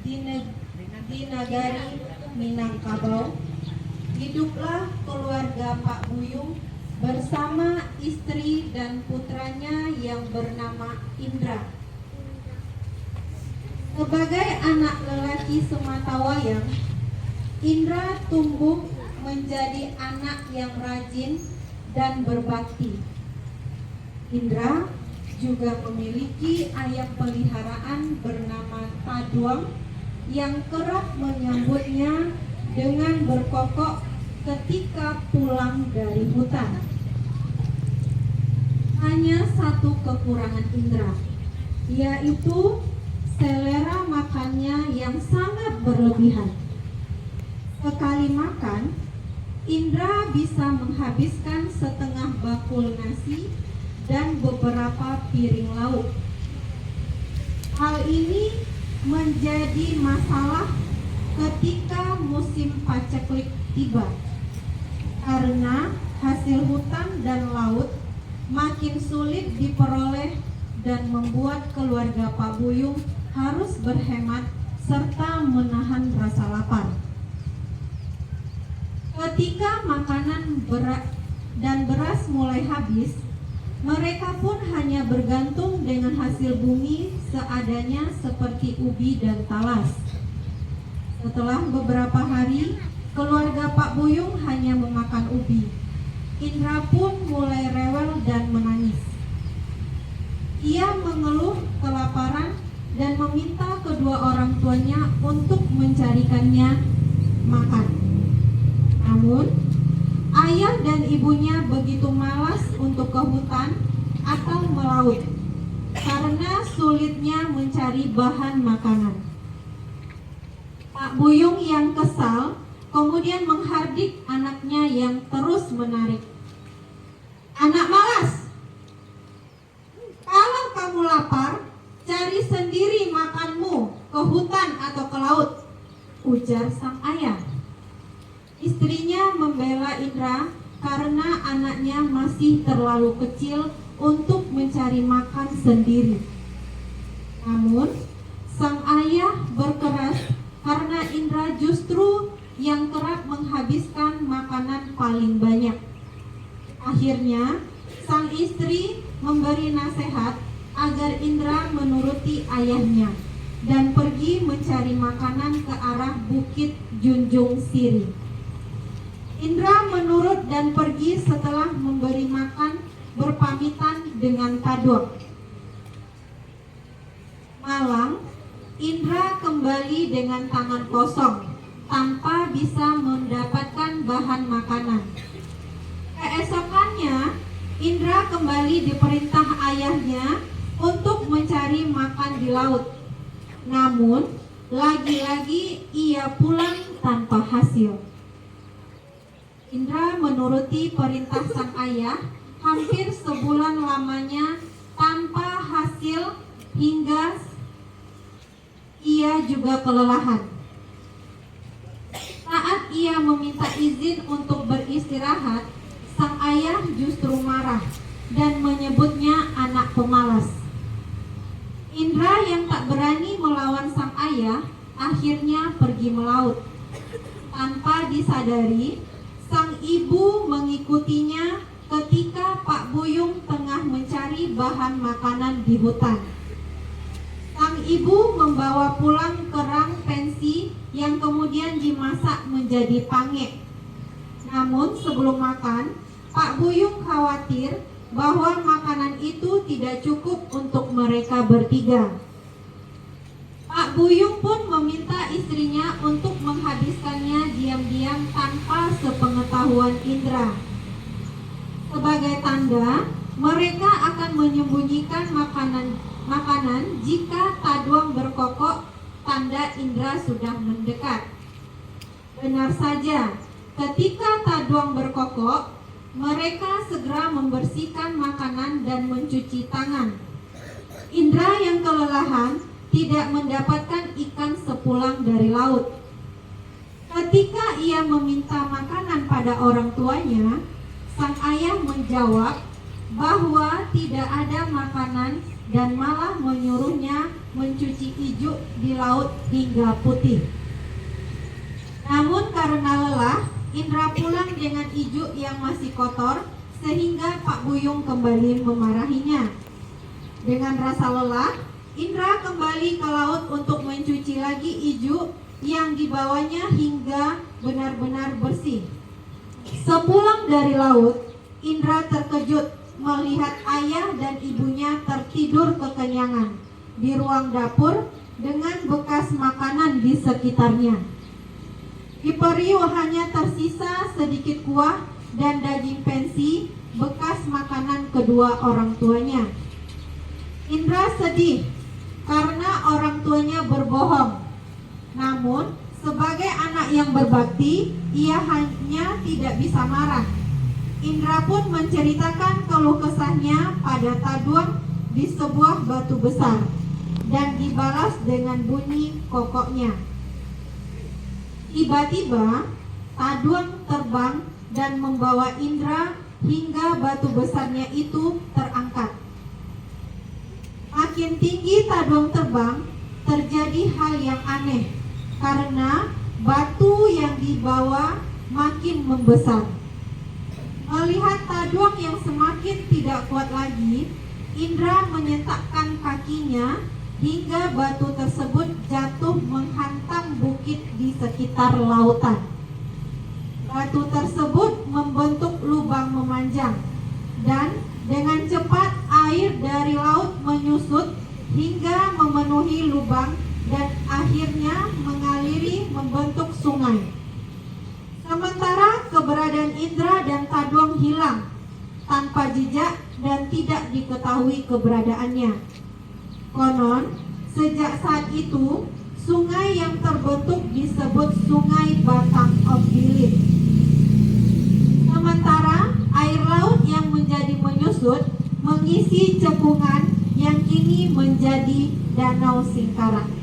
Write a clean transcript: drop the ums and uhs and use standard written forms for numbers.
di nagari Minangkabau, hiduplah keluarga Pak Buyung bersama istri dan putranya yang bernama Indra. Sebagai anak lelaki sematawayang, Indra tumbuh menjadi anak yang rajin dan berbakti. Indra juga memiliki ayam peliharaan bernama Taduang yang kerap menyambutnya dengan berkokok ketika pulang dari hutan. Hanya satu kekurangan Indra, yaitu selera makannya yang sangat berlebihan. Sekali makan, Indra bisa menghabiskan setengah bakul nasi dan beberapa piring lauk. Hal ini menjadi masalah ketika musim paceklik tiba, karena hasil hutan dan laut makin sulit diperoleh dan membuat keluarga Pak Buyung harus berhemat serta menahan rasa lapar. Ketika makanan dan beras mulai habis, mereka pun hanya bergantung dengan hasil bumi seadanya seperti ubi dan talas. Setelah beberapa hari, keluarga Pak Buyung hanya memakan ubi. Indra pun mulai rewel dan menangis. Ia mengeluh kelaparan dan meminta kedua orang tuanya untuk mencarikannya makan. Namun, ayah dan ibunya begitu malas untuk ke hutan atau melaut karena sulitnya mencari bahan makanan. Pak Buyung yang kesal kemudian menghardik anaknya yang terus menarik. "Anak malas, kalau kamu lapar, cari sendiri makanmu ke hutan atau ke laut," ujar sang ayah. Istrinya membela Indra karena anaknya masih terlalu kecil untuk mencari makan sendiri. Namun, sang ayah berkeras karena Indra justru yang kerap menghabiskan makanan paling banyak. Akhirnya, sang istri memberi nasihat agar Indra menuruti ayahnya dan pergi mencari makanan ke arah Bukit Junjung Siri. Indra menurut dan pergi setelah memberi makan berpamitan dengan Taduang. Malam, Indra kembali dengan tangan kosong tanpa bisa mendapatkan bahan makanan. Keesokannya, Indra kembali diperintah ayahnya untuk mencari makan di laut. Namun, lagi-lagi ia pulang tanpa hasil. Indra menuruti perintah sang ayah hampir sebulan lamanya tanpa hasil hingga ia juga kelelahan. Saat ia meminta izin untuk beristirahat, sang ayah justru marah dan menyebutnya anak pemalas. Indra yang tak berani melawan sang ayah akhirnya pergi melaut. Tanpa disadari, sang ibu mengikutinya ketika Pak Buyung tengah mencari bahan makanan di hutan. Sang ibu membawa pulang kerang pensi yang kemudian dimasak menjadi pange. Namun sebelum makan, Pak Buyung khawatir bahwa makanan itu tidak cukup untuk mereka bertiga. Pak Buyung pun meminta istrinya untuk menghabiskannya diam-diam tanpa sepengetahuan Indra. Sebagai tanda, mereka akan menyembunyikan makanan jika Taduang berkokok, tanda Indra sudah mendekat. Benar saja, ketika Taduang berkokok, mereka segera membersihkan makanan dan mencuci tangan. Indra yang kelelahan tidak mendapatkan ikan sepulang dari laut. Ketika ia meminta makanan pada orang tuanya, sang ayah menjawab bahwa tidak ada makanan dan malah menyuruhnya mencuci ijuk di laut hingga putih. Namun karena lelah, Indra pulang dengan ijuk yang masih kotor, sehingga Pak Buyung kembali memarahinya. Dengan rasa lelah, Indra kembali ke laut untuk mencuci lagi ijuk yang dibawanya hingga benar-benar bersih. Sepulang dari laut, Indra terkejut melihat ayah dan ibunya tertidur kekenyangan di ruang dapur dengan bekas makanan di sekitarnya. Di periuk hanya tersisa sedikit kuah dan daging pensi, bekas makanan kedua orang tuanya. Indra sedih karena orang tuanya berbohong. Namun, sebagai anak yang berbakti, ia hanya tidak bisa marah. Indra pun menceritakan keluh kesahnya pada Taduang di sebuah batu besar dan dibalas dengan bunyi kokoknya. Tiba-tiba, Taduang terbang dan membawa Indra hingga batu besarnya itu terangkat. Makin tinggi Taduang terbang, terjadi hal yang aneh karena batu yang dibawa makin membesar. Melihat Taduang yang semakin tidak kuat lagi, Indra menyentakkan kakinya hingga batu tersebut jatuh menghantam bukit di sekitar lautan. Batu tersebut membentuk lubang memanjang, dan dengan cepat air dari laut menyusut hingga memenuhi lubang dan akhirnya mengaliri membentuk sungai. Sementara keberadaan Indra dan Taduang hilang tanpa jejak dan tidak diketahui keberadaannya. Konon, sejak saat itu, sungai yang terbentuk disebut Sungai Batang of Gilit. Sementara air laut yang menjadi menyusut mengisi cekungan yang kini menjadi Danau Singkarak.